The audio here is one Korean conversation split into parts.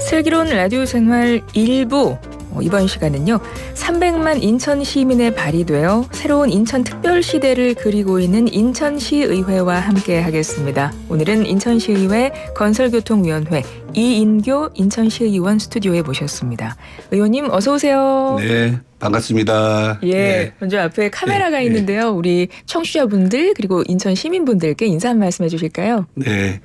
슬기로운 라디오 생활 1부 이번 시간은요. 300만 인천 시민의 발이 되어 새로운 인천 특별 시대를 그리고 있는 인천시의회와 함께 하겠습니다. 오늘은 인천시의회 건설교통위원회 이인교 인천시의원 스튜디오에 모셨습니다. 의원님 어서 오세요. 네, 반갑습니다. 예, 네. 먼저 앞에 카메라가 있는데요. 우리 청취자분들 그리고 인천 시민분들께 인사 한 말씀 해주실까요? 네,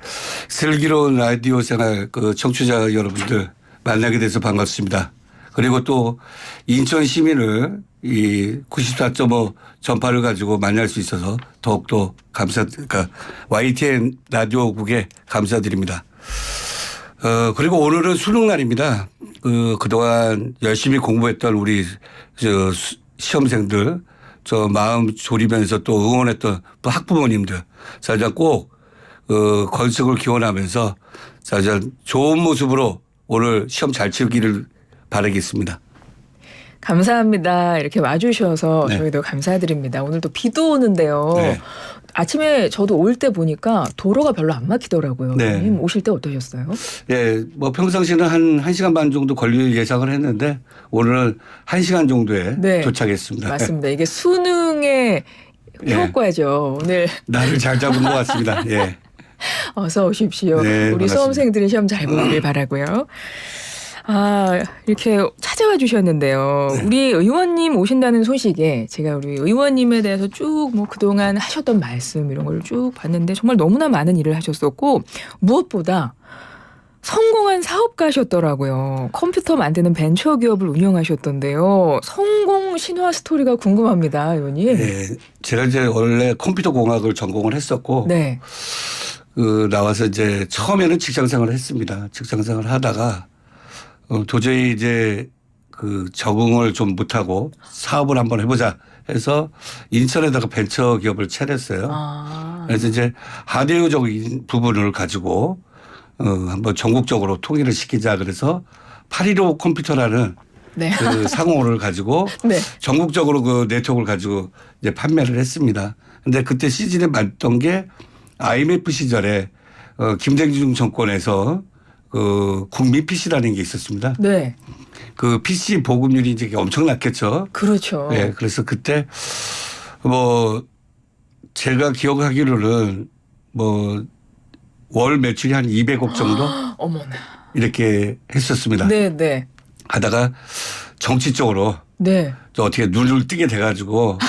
슬기로운 라디오 생활 청취자 여러분들 만나게 돼서 반갑습니다. 그리고 또 인천 시민을 이 94.5 전파를 가지고 만날 수 있어서 더욱더 그러니까 YTN 라디오국에 감사드립니다. 그리고 오늘은 수능 날입니다. 그동안 열심히 공부했던 우리 시험생들 마음 졸이면서 또 응원했던 학부모님들 꼭 건승을 기원하면서 좋은 모습으로 오늘 시험 잘 치르기를 바라겠습니다. 감사합니다. 이렇게 와주셔서 네. 저희도 감사드립니다. 오늘도 비도 오는데요. 네. 아침에 저도 올 때 보니까 도로가 별로 안 막히더라고요. 네. 의원님 오실 때 어떠셨어요? 예, 평상시는 한 1시간 반 정도 걸릴 예상을 했는데 오늘은 1시간 정도에 네. 도착했습니다. 맞습니다. 이게 수능의 효과죠. 오늘 날을 잘 잡은 것 같습니다. 예. 어서 오십시오. 네, 우리 반갑습니다. 수험생들이 시험 잘 보길 바라고요. 이렇게 찾아와 주셨는데요. 네. 우리 의원님 오신다는 소식에 제가 우리 의원님에 대해서 쭉 그동안 하셨던 말씀 이런 걸 쭉 봤는데 정말 너무나 많은 일을 하셨었고 무엇보다 성공한 사업가셨더라고요. 컴퓨터 만드는 벤처기업을 운영하셨던데요. 성공 신화 스토리가 궁금합니다, 의원님. 네. 제가 이제 원래 컴퓨터 공학을 전공을 했었고 네. 나와서 이제 처음에는 직장생활을 했습니다. 직장생활을 하다가 도저히 이제 적응을 좀 못하고 사업을 한번 해보자 해서 인천에다가 벤처 기업을 차렸어요. 그래서 이제 하드웨어적인 부분을 가지고 한번 전국적으로 통일을 시키자 그래서 815 컴퓨터라는 네. 상호를 가지고 네. 전국적으로 네트워크를 가지고 이제 판매를 했습니다. 근데 그때 시즌에 맞던 게 IMF 시절에 김대중 정권에서 국민 PC라는 게 있었습니다. 네. 그 PC 보급률이 이제 엄청났겠죠. 그렇죠. 네. 그래서 그때 제가 기억하기로는 월 매출이 한 200억 정도 어머나. 이렇게 했었습니다. 네, 네. 하다가 정치적으로 네. 또 어떻게 눈을 뜨게 돼가지고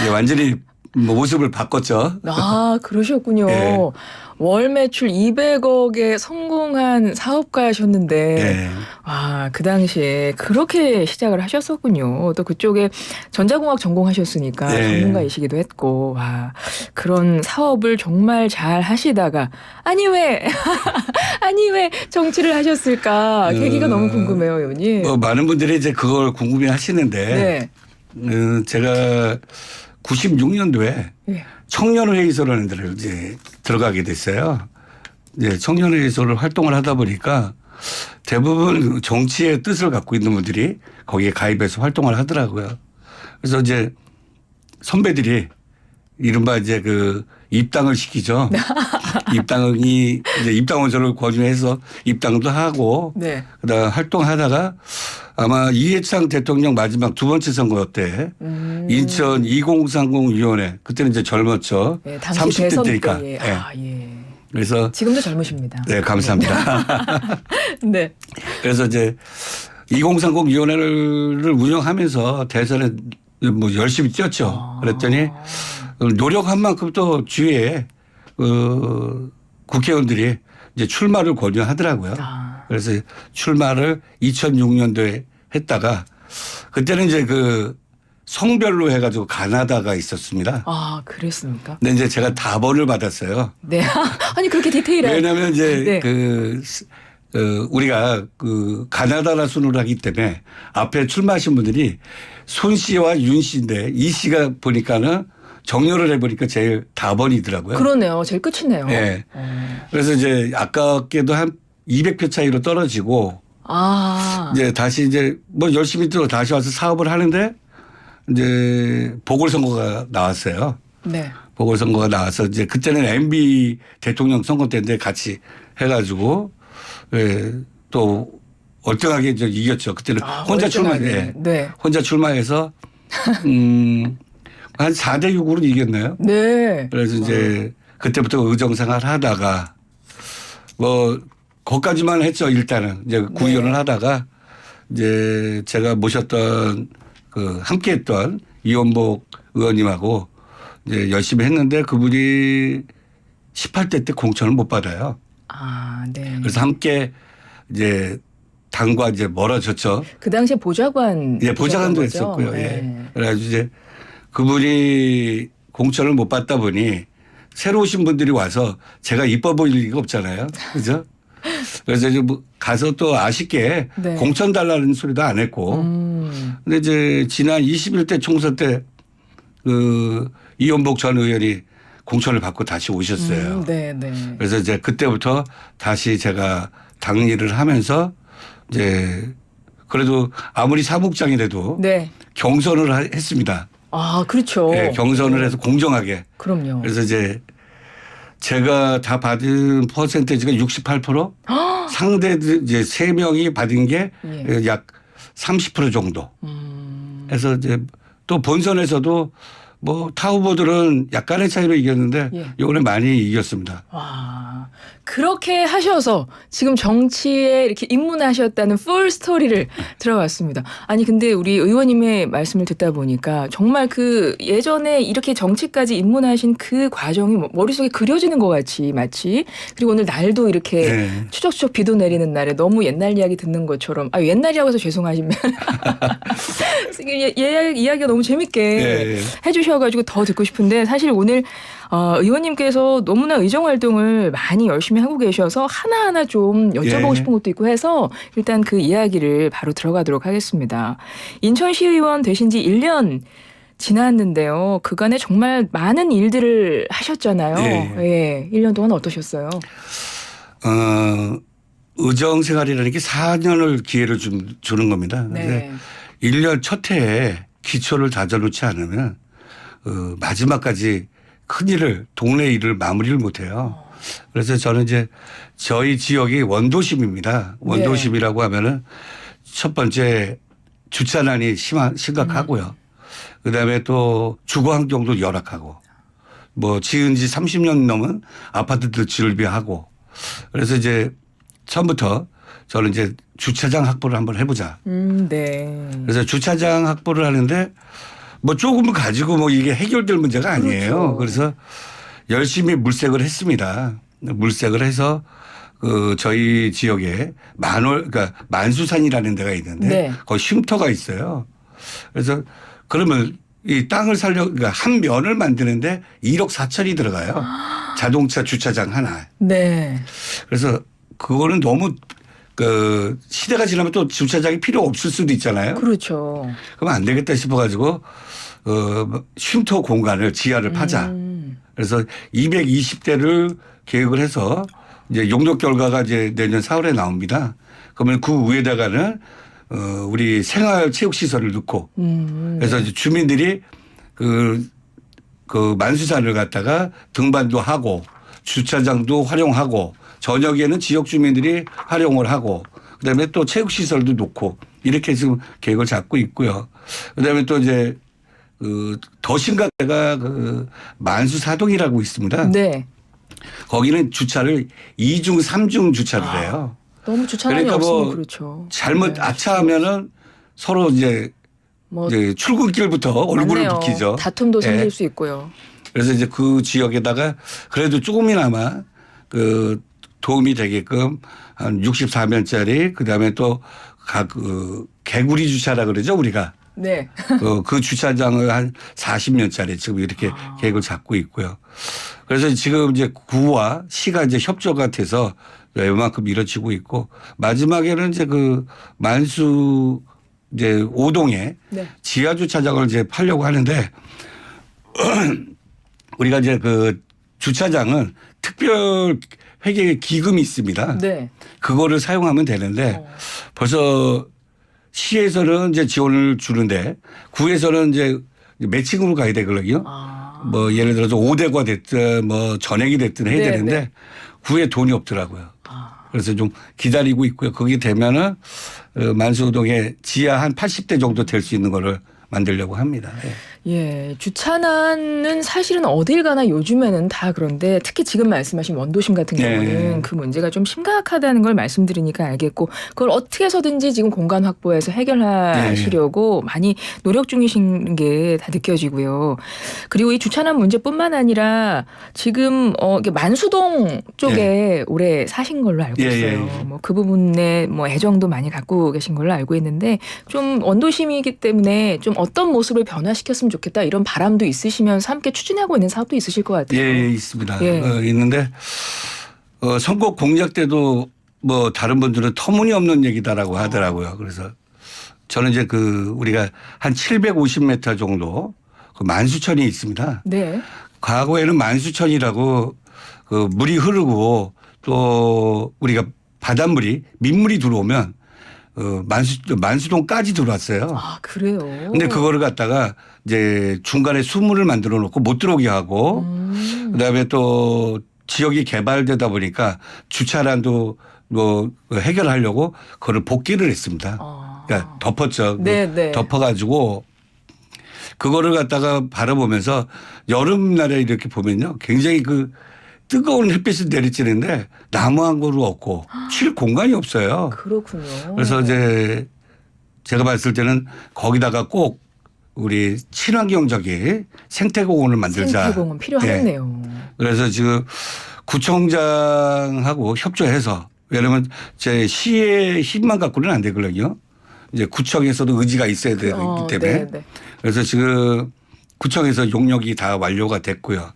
이제 완전히 모습을 바꿨죠. 그러셨군요. 네. 월 매출 200억에 성공한 사업가셨는데 네. 그 당시에 그렇게 시작을 하셨었군요. 또 그쪽에 전자공학 전공하셨으니까 네. 전문가이시기도 했고 그런 사업을 정말 잘 하시다가 아니 왜 정치를 하셨을까 계기가 너무 궁금해요, 의원님. 많은 분들이 이제 그걸 궁금해 하시는데 제가 96년도에 네. 청년회의소라는 데를 이제 들어가게 됐어요. 이제 청년회의소를 활동을 하다 보니까 대부분 정치의 뜻을 갖고 있는 분들이 거기에 가입해서 활동을 하더라고요. 그래서 이제 선배들이 이른바 이제 입당을 시키죠. 입당이 이제 입당원서를 권유해서 입당도 하고 네. 그다음 활동하다가 아마 이해창 대통령 마지막 두 번째 선거 때 인천 2030위원회 그때는 이제 젊었죠. 네, 당시 30대 대선 때니까. 때에. 네. 그래서 지금도 젊으십니다. 네, 감사합니다. 네. 그래서 이제 2030위원회를 운영하면서 대선에 열심히 뛰었죠. 그랬더니 노력한 만큼 또 주위에 국회의원들이 이제 출마를 권유하더라고요. 그래서 출마를 2006년도에 했다가 그때는 이제 성별로 해가지고 가나다가 있었습니다. 그랬습니까? 근데 이제 제가 답원을 받았어요. 네. 아니 그렇게 디테일한. 왜냐하면 이제 네. 우리가 가나다라 순으로 하기 때문에 앞에 출마하신 분들이 손 씨와 윤 씨인데 이 씨가 보니까는 정렬을 해보니까 제일 답원이더라고요. 그러네요. 제일 끝이네요. 네. 그래서 이제 아깝게도 한 200표 차이로 떨어지고 이제 다시 이제 열심히 또 다시 와서 사업을 하는데 이제 보궐선거가 나왔어요. 네. 보궐선거가 나와서 이제 그때는 MB 대통령 선거 때인데 같이 해가지고 또 월등하게 이제 이겼죠. 그때는 혼자 출마해. 네. 혼자 출마해서 한 4대 6으로 이겼나요? 네. 그래서 이제 그때부터 의정생활 하다가 뭐 거기까지만 했죠. 일단은 이제 구의원을 하다가 이제 제가 모셨던 그 함께했던 이원복 의원님하고 이제 열심히 했는데 그분이 18대 때 공천을 못 받아요. 아, 네. 그래서 함께 이제 당과 이제 멀어졌죠. 그 당시에 보좌관. 예, 보좌관도 거죠? 했었고요. 네. 예. 그래가지고 이제 그분이 공천을 못 받다 보니 새로 오신 분들이 와서 제가 이뻐 보일 리가 없잖아요. 그죠? 그래서 이제 뭐 가서 또 아쉽게 네. 공천 달라는 소리도 안 했고. 근데 이제 지난 21대 총선 때 그 이원복 전 의원이 공천을 받고 다시 오셨어요. 네, 네. 그래서 이제 그때부터 다시 제가 당 일을 하면서 이제 그래도 아무리 사무국장이라도 네. 경선을 했습니다. 아, 그렇죠. 네, 경선을 해서 공정하게. 그럼요. 그래서 이제 제가 다 받은 퍼센테이지가 68%, 상대들 이제 3명이 받은 게 약 30% 정도. 해서 이제 또 본선에서도 뭐 타 후보들은 약간의 차이로 이겼는데 이번에 많이 이겼습니다. 와, 그렇게 하셔서 지금 정치에 이렇게 입문하셨다는 풀 스토리를 들어봤습니다. 아니 근데 우리 의원님의 말씀을 듣다 보니까 정말 그 예전에 이렇게 정치까지 입문하신 그 과정이 머릿속에 그려지는 것 같이 마치 그리고 오늘 날도 이렇게 추적추적 비도 내리는 날에 너무 옛날 이야기 듣는 것처럼 아 옛날이라고 해서 죄송하시면 이야기가 너무 재밌게 해주셔가지고 더 듣고 싶은데 사실 오늘 의원님께서 너무나 의정 활동을 많이 열심히 하고 계셔서 하나하나 좀 여쭤보고 싶은 것도 있고 해서 일단 그 이야기를 바로 들어가도록 하겠습니다. 인천시의원 되신 지 1년 지났는데요. 그간에 정말 많은 일들을 하셨잖아요. 예. 1년 동안 어떠셨어요? 의정 생활이라는 게 4년을 기회를 주는 겁니다. 네. 1년 첫 해에 기초를 다져놓지 않으면 마지막까지 큰 일을 동네 일을 마무리를 못해요. 그래서 저는 이제 저희 지역이 원도심입니다. 원도심이라고 하면은 첫 번째 주차난이 심각하고요. 그다음에 또 주거 환경도 열악하고 뭐 지은 지 30년 넘은 아파트들 즐비하고 그래서 이제 처음부터 저는 이제 주차장 확보를 한번 해보자. 네. 그래서 주차장 확보를 하는데 뭐 조금 가지고 뭐 이게 해결될 문제가 아니에요. 그렇죠. 그래서 열심히 물색을 했습니다. 물색을 해서 그 저희 지역에 그러니까 만수산이라는 데가 있는데 거기 쉼터가 있어요. 그래서 그러면 이 땅을 그러니까 한 면을 만드는데 1억 4천이 들어가요. 자동차 주차장 하나. 네. 그래서 그거는 너무 그 시대가 지나면 또 주차장이 필요 없을 수도 있잖아요. 그렇죠. 그러면 안 되겠다 싶어가지고 쉼터 공간을 지하를 파자. 그래서 220대를 계획을 해서 이제 용역 결과가 이제 내년 4월에 나옵니다. 그러면 그 위에다가는 우리 생활체육시설을 넣고 그래서 이제 주민들이 그 만수산을 갖다가 등반도 하고 주차장도 활용하고 저녁에는 지역 주민들이 활용을 하고 그다음에 또 체육시설도 놓고 이렇게 지금 계획을 잡고 있고요. 그다음에 또 이제 더 심각해가 만수사동이라고 있습니다. 네. 거기는 주차를 2중 3중 주차를 해요. 너무 주차장이 그러니까 없으면 뭐 그렇죠. 잘못 아차하면은 서로 이제 출근길부터 얼굴을 붉히죠. 다툼도 생길 수 있고요. 그래서 이제 그 지역에다가 그래도 조금이나마 그 도움이 되게끔 한 64면짜리 그다음에 또 각 개구리 주차라 그러죠 우리가. 네. 그 주차장을 한 40면짜리 지금 이렇게 계획을 잡고 있고요. 그래서 지금 이제 구와 시가 이제 협조가 돼서 이만큼 이뤄지고 있고 마지막에는 이제 그 만수 이제 5동에 지하 주차장을 이제 팔려고 하는데 우리가 이제 그 주차장은 특별 회계 기금이 있습니다. 네. 그거를 사용하면 되는데 벌써 시에서는 이제 지원을 주는데 구에서는 이제 매칭으로 가야 되거든요. 뭐 예를 들어서 5대가 됐든 뭐 전액이 됐든 해야 되는데 구에 돈이 없더라고요. 그래서 좀 기다리고 있고요. 그게 되면은 만수동에 지하 한 80대 정도 될 수 있는 거를 만들려고 합니다. 예. 예, 주차난은 사실은 어딜 가나 요즘에는 다 그런데 특히 지금 말씀하신 원도심 같은 네. 경우는 그 문제가 좀 심각하다는 걸 말씀드리니까 알겠고 그걸 어떻게 해서든지 지금 공간 확보해서 해결하시려고 많이 노력 중이신 게 다 느껴지고요. 그리고 이 주차난 문제뿐만 아니라 지금 이게 만수동 쪽에 오래 사신 걸로 알고 있어요. 뭐 그 부분에 뭐 애정도 많이 갖고 계신 걸로 알고 있는데 좀 원도심이기 때문에 좀 어떤 모습을 변화시켰으면 좋겠다 이런 바람도 있으시면서 함께 추진하고 있는 사업도 있으실 것 같아요. 예, 있습니다. 예. 있는데 선거 공약 때도 뭐 다른 분들은 터무니없는 얘기다라고 하더라고요. 그래서 저는 이제 우리가 한 750m 정도 그 만수천이 있습니다. 네. 과거에는 만수천이라고 물이 흐르고 또 우리가 바닷물이 민물이 들어오면 만수동까지 들어왔어요. 아, 그래요. 근데 그거를 갖다가 이제 중간에 수문을 만들어 놓고 못 들어오게 하고 그다음에 또 지역이 개발되다 보니까 주차난도 뭐 해결하려고 그거를 복귀를 했습니다. 그러니까 덮었죠. 네. 덮어가지고 그거를 갖다가 바라보면서 여름날에 이렇게 보면요. 굉장히 뜨거운 햇빛이 내리쬐는데 나무 한 그루 없고 쉴 공간이 없어요. 그렇군요. 그래서 이제 제가 봤을 때는 거기다가 꼭 우리 친환경적인 생태공원을 만들자. 생태공원 필요하겠네요. 그래서 지금 구청장하고 협조해서 왜냐하면 제 시의 힘만 갖고는 안 되거든요. 이제 구청에서도 의지가 있어야 되기 때문에. 네. 그래서 지금 구청에서 용역이 다 완료가 됐고요.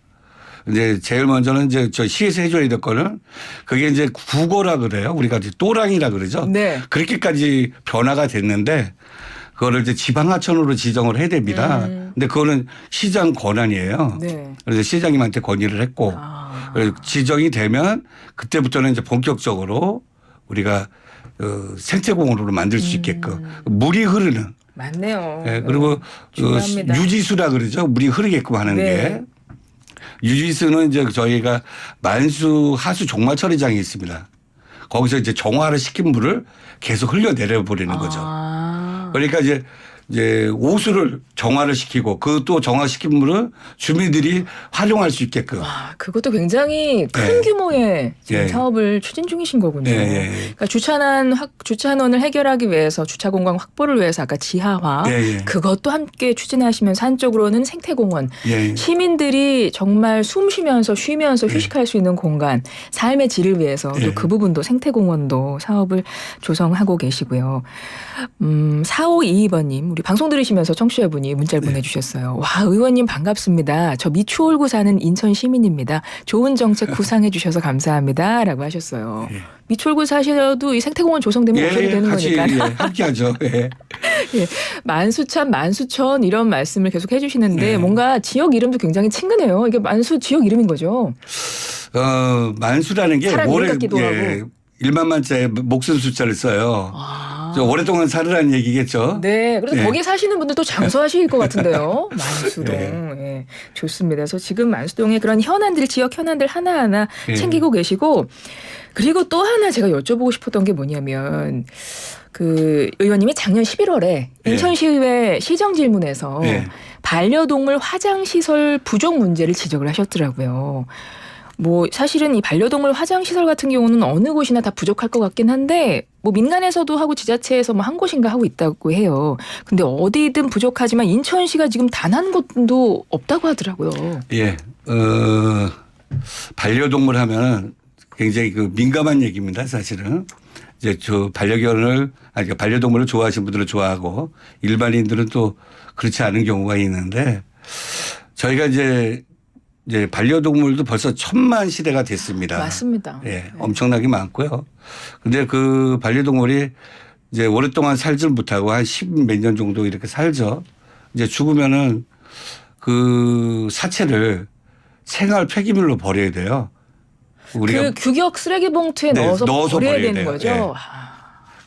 이제 제일 먼저는 이제 저 시에서 해줘야 될 거는 그게 이제 국어라 그래요. 우리가 이제 또랑이라 그러죠. 네. 그렇게까지 변화가 됐는데 그거를 이제 지방하천으로 지정을 해야 됩니다. 근데 그거는 시장 권한이에요. 네. 그래서 시장님한테 건의를 했고 그래서 지정이 되면 그때부터는 이제 본격적으로 우리가 생태공원으로 만들 수 있게끔 물이 흐르는. 맞네요. 네. 그리고 중요합니다. 유지수라 그러죠. 물이 흐르게끔 하는 게. 유지수는 이제 저희가 만수 하수 종말 처리장이 있습니다. 거기서 이제 정화를 시킨 물을 계속 흘려내려 버리는 거죠. 그러니까 이제 오수를 정화를 시키고 그 또 정화시킨 물을 주민들이 활용할 수 있게끔. 와, 그것도 굉장히 큰 규모의 지금 사업을 추진 중이신 거군요. 그러니까 주차난을 해결하기 위해서 주차 공간 확보를 위해서 아까 지하화 그것도 함께 추진하시면서 한쪽으로는 생태공원 시민들이 정말 숨 쉬면서 휴식할 수 있는 공간 삶의 질을 위해서 또 그 부분도 생태공원도 사업을 조성하고 계시고요. 4522번님 우리 방송 들으시면서 청취자분이 문자를 보내주셨어요. 와, 의원님 반갑습니다. 저 미추홀구 사는 인천 시민입니다. 좋은 정책 구상해 주셔서 감사합니다. 라고 하셨어요. 미추홀구 사셔도 이 생태공원 조성되면 오셔도 되는 거니까요. 함께하죠. 만수천 이런 말씀을 계속 해주시는데 뭔가 지역 이름도 굉장히 친근해요. 이게 만수 지역 이름인 거죠. 만수라는 게 올해 1만만자의 목숨 숫자를 써요. 오랫동안 살으라는 얘기겠죠. 네. 그래서 거기 사시는 분들도 장수하실 것 같은데요. 만수동. 좋습니다. 그래서 지금 만수동의 그런 지역 현안들 하나하나 챙기고 계시고 그리고 또 하나 제가 여쭤보고 싶었던 게 뭐냐면 의원님이 작년 11월에 인천시의회 시정질문에서 반려동물 화장시설 부족 문제를 지적을 하셨더라고요. 뭐 사실은 이 반려동물 화장시설 같은 경우는 어느 곳이나 다 부족할 것 같긴 한데 뭐 민간에서도 하고 지자체에서 뭐 한 곳인가 하고 있다고 해요. 근데 어디든 부족하지만 인천시가 지금 단 한 곳도 없다고 하더라고요. 반려동물 하면 굉장히 민감한 얘기입니다. 사실은 이제 반려동물을 좋아하시는 분들은 좋아하고 일반인들은 또 그렇지 않은 경우가 있는데 저희가 이제 반려동물도 벌써 1000만 시대가 됐습니다. 맞습니다. 엄청나게 많고요. 근데 그 반려동물이 이제 오랫동안 살질 못하고 한 10몇 년 정도 이렇게 살죠. 이제 죽으면은 그 사체를 생활 폐기물로 버려야 돼요. 우리가 규격 쓰레기 봉투에 넣어서 버려야 되는 거죠.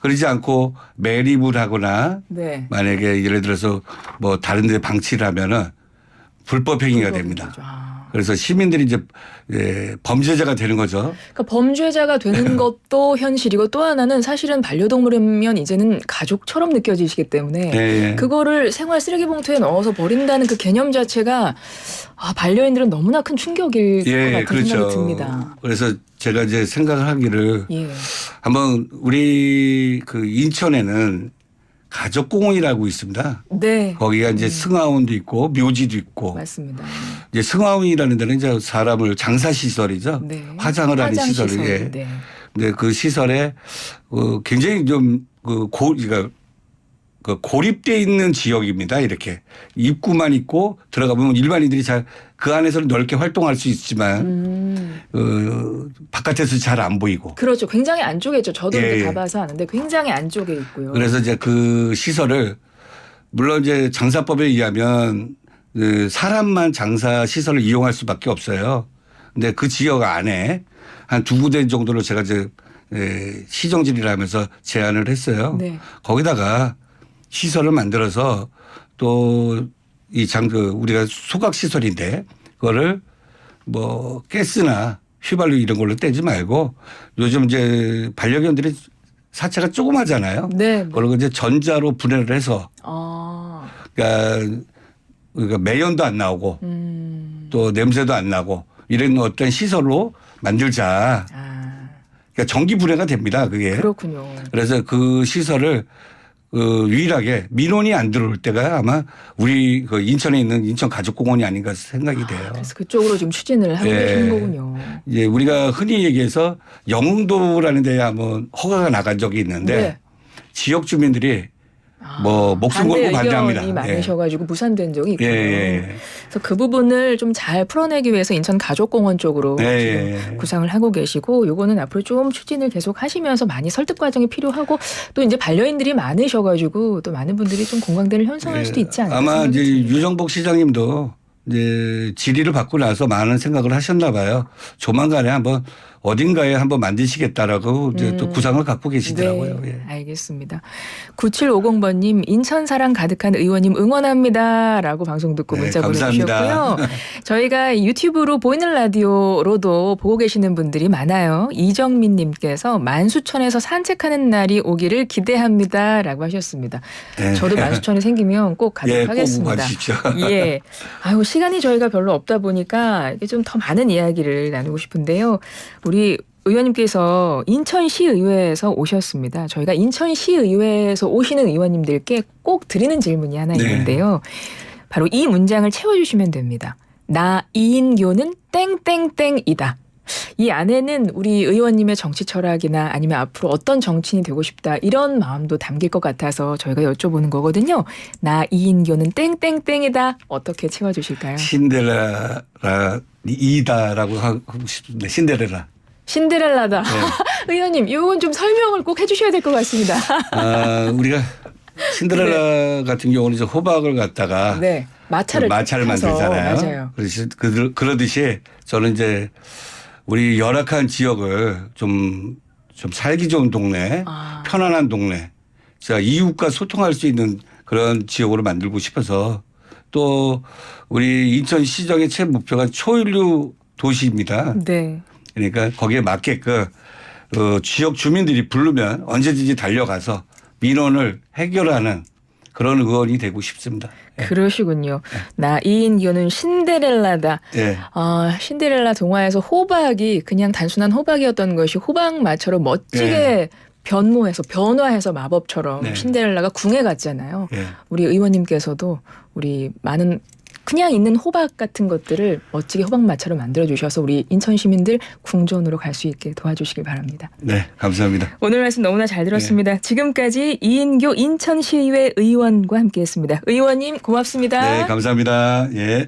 그러지 않고 매립을 하거나 만약에 예를 들어서 뭐 다른 데 방치를 하면은 불법 행위가 됩니다. 그래서 시민들이 이제 범죄자가 되는 거죠. 그러니까 범죄자가 되는 것도 현실이고 또 하나는 사실은 반려동물이면 이제는 가족처럼 느껴지시기 때문에 예. 그거를 생활 쓰레기 봉투에 넣어서 버린다는 그 개념 자체가 반려인들은 너무나 큰 충격일 것 같은 그렇죠. 생각이 듭니다. 그래서 제가 이제 생각을 하기를 예. 한번 우리 그 인천에는 가족공원이라고 있습니다. 네. 거기가 이제 승하원도 있고 묘지도 있고 맞습니다. 이제 승하원이라는 데는 이제 사람을 장사시설이죠. 네. 화장을 하는 시설이. 시설. 예. 네. 근데 그 시설에 굉장히 좀 그러니까 그 고립돼 있는 지역입니다. 이렇게 입구만 있고 들어가보면 일반인들이 잘 그 안에서는 넓게 활동할 수 있지만 바깥에서 잘 안 보이고. 그렇죠. 굉장히 안쪽에 있죠. 저도 예. 이제 가봐서 아는데 굉장히 안쪽에 있고요. 그래서 이제 그 시설을 물론 이제 장사법에 의하면 사람만 장사 시설을 이용할 수밖에 없어요. 근데 그 지역 안에 한 2군데 정도로 제가 이제 시정질의를 하면서 제안을 했어요. 네. 거기다가 시설을 만들어서 또 우리가 소각 시설인데 그거를 뭐 가스나 휘발유 이런 걸로 떼지 말고 요즘 이제 반려견들이 사체가 조그마잖아요. 네. 그리고 이제 전자로 분해를 해서 그러니까 매연도 안 나오고 또 냄새도 안 나고 이런 어떤 시설로 만들자. 그러니까 전기 분해가 됩니다. 그게. 그렇군요. 그래서 그 시설을 유일하게 민원이 안 들어올 때가 아마 우리 그 인천에 있는 인천가족공원이 아닌가 생각이 돼요. 그래서 그쪽으로 지금 추진을 하고 계시는 거군요. 이제 우리가 흔히 얘기해서 영흥도라는 데에 한번 허가가 나간 적이 있는데 네. 지역 주민들이 뭐 목숨 걸고 반대합니다. 의견이 많으셔가지고 무산된 적이 있고요. 예. 그래서 그 부분을 좀 잘 풀어내기 위해서 인천 가족공원 쪽으로 지금 구상을 하고 계시고 요거는 앞으로 좀 추진을 계속 하시면서 많이 설득 과정이 필요하고 또 이제 반려인들이 많으셔가지고 또 많은 분들이 좀 공감대를 형성할 수도 있지 않을까 아마 생각이 이제 듭니다. 유정복 시장님도 이제 질의를 받고 나서 많은 생각을 하셨나 봐요. 조만간에 한번 어딘가에 한번 만드시겠다라고 이제 또 구상을 갖고 계시더라고요. 네, 예. 알겠습니다. 9750번님 인천 사랑 가득한 의원님 응원합니다라고 방송 듣고 네, 문자 감사합니다. 보내주셨고요. 저희가 유튜브로 보이는 라디오로도 보고 계시는 분들이 많아요. 이정민님께서 만수천에서 산책하는 날이 오기를 기대합니다라고 하셨습니다. 네. 저도 만수천이 생기면 꼭 가도록 예, 꼭 하겠습니다. 와주십시오. 예. 아유, 시간이 저희가 별로 없다 보니까 이게 좀 더 많은 이야기를 나누고 싶은데요. 우리 의원님께서 인천시의회에서 오셨습니다. 저희가 인천시의회에서 오시는 의원님들께 꼭 드리는 질문이 하나 있는데요. 바로 이 문장을 채워주시면 됩니다. 나 이인교는 땡땡땡이다. 이 안에는 우리 의원님의 정치 철학이나 아니면 앞으로 어떤 정치인이 되고 싶다 이런 마음도 담길 것 같아서 저희가 여쭤보는 거거든요. 나 이인교는 땡땡땡이다. 어떻게 채워주실까요? 신데렐라이다라고 하고 싶은데 신데렐라. 신데렐라다. 네. 의원님 이건 좀 설명을 꼭 해주셔야 될 것 같습니다. 우리가 신데렐라 같은 경우는 이제 호박을 갖다가 네. 마차를 만들잖아요. 맞아요. 그러듯이 저는 이제 우리 열악한 지역을 좀 살기 좋은 동네, 편안한 동네, 자 이웃과 소통할 수 있는 그런 지역으로 만들고 싶어서 또 우리 인천시정의 최 목표가 초인류 도시입니다. 네. 그러니까 거기에 맞게끔 지역 주민들이 부르면 언제든지 달려가서 민원을 해결하는 그런 의원이 되고 싶습니다. 그러시군요. 나 이인교는 신데렐라다. 네. 신데렐라 동화에서 호박이 그냥 단순한 호박이었던 것이 호박마처럼 멋지게 변화해서 마법처럼 신데렐라가 궁에 갔잖아요. 우리 의원님께서도 우리 많은 그냥 있는 호박 같은 것들을 멋지게 호박마차로 만들어주셔서 우리 인천 시민들 궁전으로 갈 수 있게 도와주시길 바랍니다. 네, 감사합니다. 오늘 말씀 너무나 잘 들었습니다. 지금까지 이인교 인천시의회 의원과 함께했습니다. 의원님 고맙습니다. 네, 감사합니다. 예.